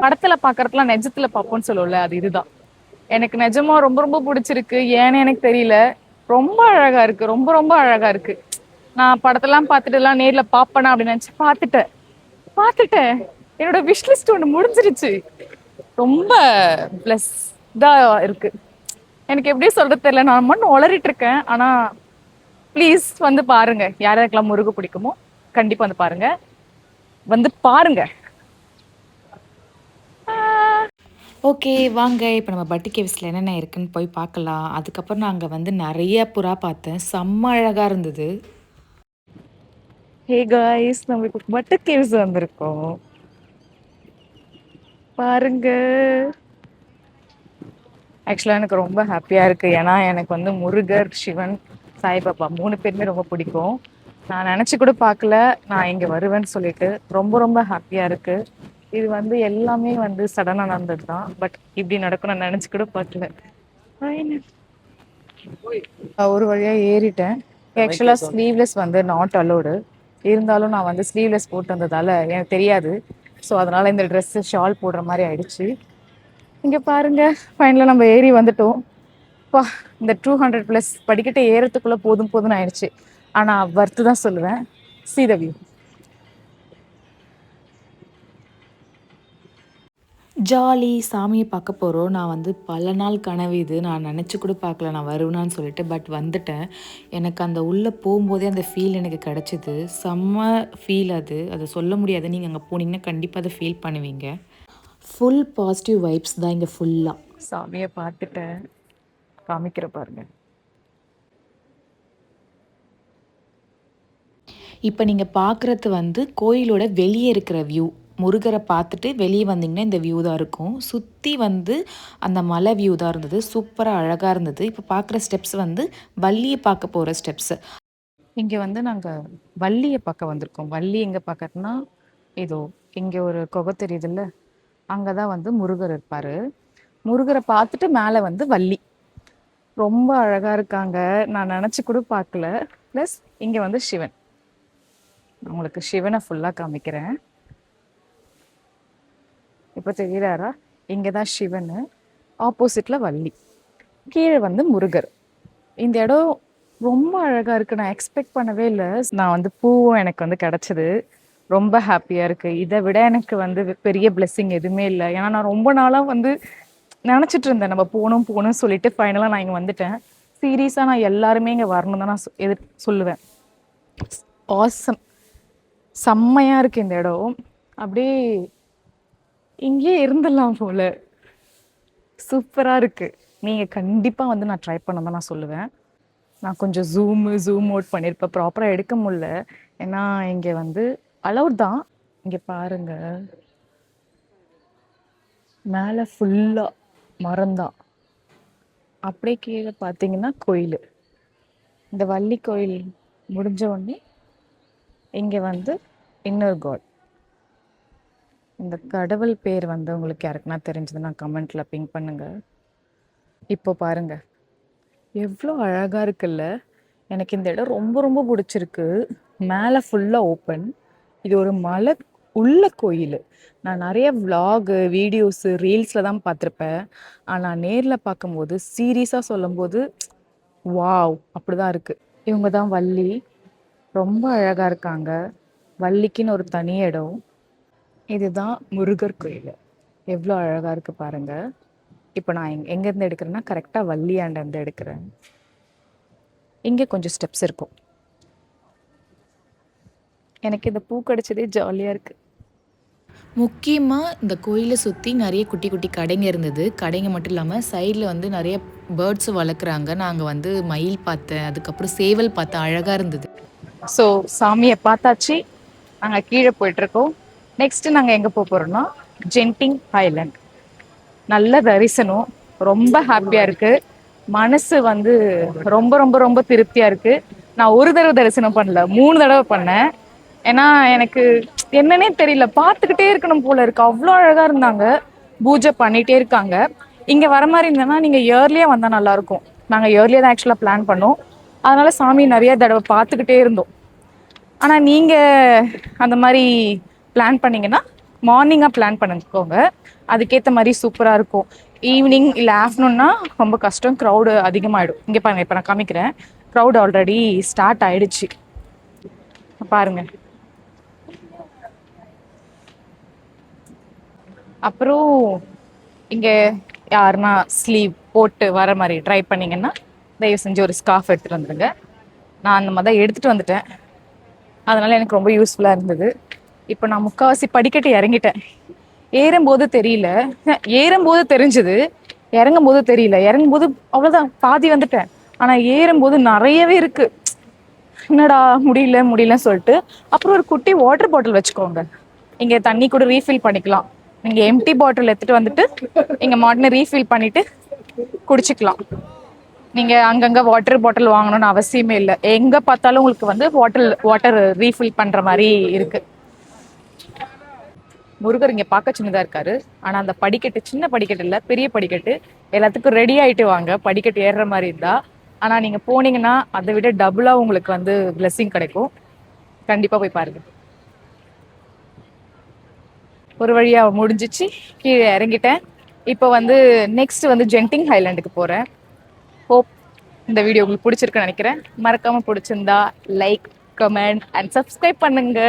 படத்துல பாக்குறதுலாம் நிஜத்துல பார்ப்போம்னு சொல்லுவோம்ல, அது இதுதான். எனக்கு நிஜமா ரொம்ப ரொம்ப பிடிச்சிருக்கு. ஏன்னு எனக்கு தெரியல. ரொம்ப அழகா இருக்கு. ரொம்ப ரொம்ப அழகா இருக்கு. நான் படத்தெல்லாம் பார்த்துட்டு எல்லாம் நேர்ல பாப்பேனா அப்படின்னு நினைச்சு பார்த்துட்டேன். பார்த்துட்டேன். என்னோட விஷ் லிஸ்ட் ஒண்ணு முடிஞ்சிருச்சு. ரொம்ப பிளஸ்டா இருக்கு. எனக்கு எப்படி சொல்றது தெரியல. நான் மட்டும் உளறிட்டு இருக்கேன். ஆனா ப்ளீஸ் வந்து பாருங்க. யாருக்கெல்லாம் முருகு பிடிக்குமோ கண்டிப்பா வந்து பாருங்க. வந்து பாருங்க. ஓகே வாங்க இப்போ நம்ம பட்டு கேவ்ஸில் என்னென்ன இருக்குன்னு போய் பார்க்கலாம். அதுக்கப்புறம் நான் அங்கே வந்து நிறைய புறா பார்த்தேன். செம்ம அழகாக இருந்தது. ஹே காய்ஸ், நம்ம இப்போ பட்டு கேவ்ஸ் வந்திருக்கோம். பாருங்க. ஆக்சுவலா எனக்கு ரொம்ப ஹாப்பியா இருக்கு. ஏன்னா எனக்கு வந்து முருகர், சிவன், சாய்பாபா 3 பேருமே ரொம்ப பிடிக்கும். நான் நினைச்சு கூட பார்க்கல நான் இங்க வருவேன்னு சொல்லிட்டு. ரொம்ப ரொம்ப ஹாப்பியா இருக்கு. இது வந்து எல்லாமே வந்து சடனா நடந்தது தான். பட் இப்படி நடக்கும் நான் நினைச்சு கூட பார்க்கல. ஒரு வழியா ஏறிட்டேன். ஆக்சுவலா ஸ்லீவ்லெஸ் வந்து நாட் அலோடு. இருந்தாலும் நான் வந்து ஸ்லீவ்லெஸ் போட்டு வந்ததால எனக்கு தெரியாது. ஸோ அதனால இந்த ட்ரெஸ் ஷால் போடுற மாதிரி ஆயிடுச்சு. இங்க பாருங்க, ஃபைனலா நம்ம ஏறி வந்துட்டோம். பா, இந்த 200+ படிக்கட்டு ஏறத்துக்குள்ள போதும் போதும்னு ஆயிடுச்சு. ஆனா வர்த்து தான் சொல்லுவேன். See the view. ஜாலி சாமியை பார்க்க போகிறோம். நான் வந்து பல நாள் கனவு இது. நான் நினச்சி கூட பார்க்கல நான் வருவேனான்னு சொல்லிட்டு. பட் வந்துட்டேன். எனக்கு அந்த உள்ளே போகும்போதே அந்த ஃபீல் எனக்கு கிடச்சிது. செம்ம ஃபீல் அது. அதை சொல்ல முடியாது. நீங்கள் அங்கே போனீங்கன்னா கண்டிப்பாக அதை ஃபீல் பண்ணுவீங்க. ஃபுல் பாசிட்டிவ் வைப்ஸ் தான் இங்கே ஃபுல்லாக. சாமியை பார்த்துட்டேன். காமிக்கிற பாருங்க. இப்போ நீங்கள் பார்க்குறது வந்து கோயிலோட வெளியே இருக்கிற வியூ. முருகரை பார்த்துட்டு வெளியே வந்தீங்கன்னா இந்த வியூ தான் இருக்கும். சுற்றி வந்து அந்த மலை வியூ தான் இருந்தது. சூப்பராக அழகாக இருந்தது. இப்போ பார்க்குற ஸ்டெப்ஸ் வந்து வள்ளியை பார்க்க போகிற ஸ்டெப்ஸு. இங்க வந்து நாங்க வள்ளியை பார்க்க வந்திருக்கோம். வள்ளி எங்க பார்க்கறதுனா, இதோ இங்க ஒரு குகை தெரியுதுல்ல, அங்கதான் வந்து முருகர் இருப்பாரு. முருகரை பார்த்துட்டு மேல வந்து வள்ளி. ரொம்ப அழகா இருக்காங்க. நான் நினைச்சு கூட பார்க்கல. பிளஸ் இங்க வந்து சிவன். உங்களுக்கு சிவனை ஃபுல்லா காமிக்கிறேன். இப்ப தெரியுறாரா? இங்கதான் சிவன், ஆப்போசிட்ல வள்ளி, கீழே வந்து முருகர். இந்த இடம் ரொம்ப அழகா இருக்கு. நான் எக்ஸ்பெக்ட் பண்ணவே இல்லை. நான் வந்து பூவும் எனக்கு வந்து கிடைச்சது. ரொம்ப ஹாப்பியா இருக்கு. இதை விட எனக்கு வந்து பெரிய பிளெஸிங் எதுவுமே இல்லை. ஏன்னா நான் ரொம்ப நாளா வந்து நினைச்சிட்டு இருந்தேன் நம்ம போகணும் போகணும்னு சொல்லிட்டு. ஃபைனலா நான் இங்க வந்துட்டேன். சீரியஸா நான் எல்லாருமே இங்க வரணும் தான் நான் சொல்லுவேன். ஆசம், செம்மையா இருக்கு இந்த இடம். அப்படியே இங்கேயே இருந்துடலாம் போல. சூப்பரா இருக்கு. நீங்க கண்டிப்பா வந்து நான் ட்ரை பண்ண தான் நான் சொல்லுவேன். நான் கொஞ்சம் ஜூம் அவுட் பண்ணியிருப்பேன். ப்ராப்பரா எடுக்க முடியல. ஏன்னா இங்க வந்து அலவுட் தான். இங்க பாருங்க, மேல ஃபுல்லா மரம்தான். அப்படியே கீழே பார்த்தீங்கன்னா கோயில். இந்த வள்ளி கோயில் முடிஞ்ச உடனே இங்க வந்து இன்னொரு காட். இந்த கடவுள் பேர் வந்து உங்களுக்கு யாருக்குன்னா தெரிஞ்சதுன்னா கமெண்ட்ல பிங் பண்ணுங்க. இப்போ பாருங்க, எவ்வளோ அழகா இருக்குல்ல. எனக்கு இந்த இடம் ரொம்ப ரொம்ப பிடிச்சிருக்கு. மேலே ஃபுல்லா ஓப்பன். இது ஒரு மலை உள்ள கோயில். நான் நிறைய விலாகு, வீடியோஸு, ரீல்ஸில் தான் பார்த்துருப்பேன். ஆனால் நேரில் பார்க்கும்போது சீரியஸாக சொல்லும்போது வாவ் அப்படிதான் இருக்கு. இவங்க தான் வள்ளி. ரொம்ப அழகா இருக்காங்க. வள்ளிக்குன்னு ஒரு தனி இடம். இதுதான் முருகர் கோயில். எவ்வளோ அழகா இருக்கு பாருங்க. இப்போ நான் எங்கேருந்து எடுக்கிறேன்னா கரெக்டாக வள்ளியாண்டேருந்து எடுக்கிறேன். இங்கே கொஞ்சம் ஸ்டெப்ஸ் இருக்கும். எனக்கு இந்த பூ கிடைச்சதே ஜாலியாக இருக்கு. முக்கியமாக இந்த கோயிலை சுற்றி நிறைய குட்டி குட்டி கடைங்க இருந்தது. கடைங்க மட்டும் இல்லாமல் சைடில் வந்து நிறைய பேர்ட்ஸு வளர்க்குறாங்க. நாங்கள் வந்து மயில் பார்த்தேன், அதுக்கப்புறம் சேவல் பார்த்தேன். அழகாக இருந்தது. ஸோ சாமியை பார்த்தாச்சு. நாங்கள் கீழே போயிட்டுருக்கோம். நெக்ஸ்ட்டு நாங்கள் எங்கே போக போகிறோம்னா ஜென்டிங் ஹைலேண்ட். நல்ல தரிசனம். ரொம்ப ஹாப்பியாக இருக்குது. மனசு வந்து ரொம்ப ரொம்ப ரொம்ப திருப்தியாக இருக்குது. நான் ஒரு தடவை தரிசனம் பண்ணல, 3 தடவை பண்ணேன். ஏன்னா எனக்கு என்னன்னே தெரியல, பார்த்துக்கிட்டே இருக்கணும் போல இருக்கு. அவ்வளோ அழகாக இருந்தாங்க. பூஜை பண்ணிகிட்டே இருக்காங்க. இங்கே வர மாதிரி இருந்தேன்னா நீங்கள் இயர்லியாக வந்தால் நல்லாயிருக்கும். நாங்கள் இயர்லியாக தான் ஆக்சுவலாக பிளான் பண்ணோம். அதனால சாமி நிறைய தடவை பார்த்துக்கிட்டே இருந்தோம். ஆனால் நீங்கள் அந்த மாதிரி பிளான் பண்ணீங்கன்னா மார்னிங்காக பிளான் பண்ணிக்கோங்க, அதுக்கேற்ற மாதிரி சூப்பராக இருக்கும். ஈவினிங் இல்லை ஆஃப்டர்நூன்னா ரொம்ப கஷ்டம், க்ரௌடு அதிகமாகிடும். இங்கே பாருங்கள், இப்போ நான் காமிக்கிறேன், க்ரௌட் ஆல்ரெடி ஸ்டார்ட் ஆயிடுச்சு பாருங்க. அப்புறம் இங்கே யாருன்னா ஸ்லீவ் போட்டு வர மாதிரி ட்ரை பண்ணிங்கன்னா தயவு செஞ்சு ஒரு ஸ்கார்ஃப் எடுத்துகிட்டு வந்துடுங்க. நான் அந்த மாதிரி தான் எடுத்துகிட்டு வந்துட்டேன், அதனால் எனக்கு ரொம்ப யூஸ்ஃபுல்லாக இருந்தது. இப்போ நான் முக்கால்வாசி படிக்கட்டு இறங்கிட்டேன். ஏறும்போது தெரியல, ஏறும்போது தெரிஞ்சுது, இறங்கும்போது தெரியல. இறங்கும்போது அவ்வளோதான், பாதி வந்துட்டேன். ஆனால் ஏறும்போது நிறையவே இருக்குது. என்னடா முடியலன்னு சொல்லிட்டு அப்புறம் ஒரு குட்டி வாட்டர் பாட்டில் வச்சுக்கோங்க. இங்கே தண்ணி கூட ரீஃபில் பண்ணிக்கலாம். நீங்கள் எம்டி பாட்டில் எடுத்துகிட்டு வந்துட்டு இங்கே மாட்டின ரீஃபில் பண்ணிவிட்டு குடிச்சிக்கலாம். நீங்கள் அங்கங்கே வாட்டர் பாட்டில் வாங்கணும்னு அவசியமே இல்லை. எங்கே பார்த்தாலும் உங்களுக்கு வந்து வாட்டர் ரீஃபில் பண்ணுற மாதிரி இருக்குது. முருகர் இங்கே பார்க்க சின்னதாக இருக்காரு, ஆனால் அந்த படிக்கட்டு சின்ன படிக்கட்டு இல்லை, பெரிய படிக்கட்டு. எல்லாத்துக்கும் ரெடி ஆகிட்டு வாங்க படிக்கட்டு ஏறுற மாதிரி இருந்தால். ஆனால் நீங்கள் போனீங்கன்னா அதை விட டபுளாக உங்களுக்கு வந்து பிளெஸ்ஸிங் கிடைக்கும். கண்டிப்பாக போய் பாருங்க. ஒரு வழியாக முடிஞ்சிச்சு, கீழே இறங்கிட்டேன். இப்போ வந்து நெக்ஸ்ட் வந்து ஜென்டிங் ஹைலாண்டுக்கு போகிறேன். ஹோப் இந்த வீடியோ உங்களுக்கு பிடிச்சிருக்குன்னு நினைக்கிறேன். மறக்காமல் பிடிச்சிருந்தா லைக், கமெண்ட் அண்ட் சப்ஸ்கிரைப் பண்ணுங்க.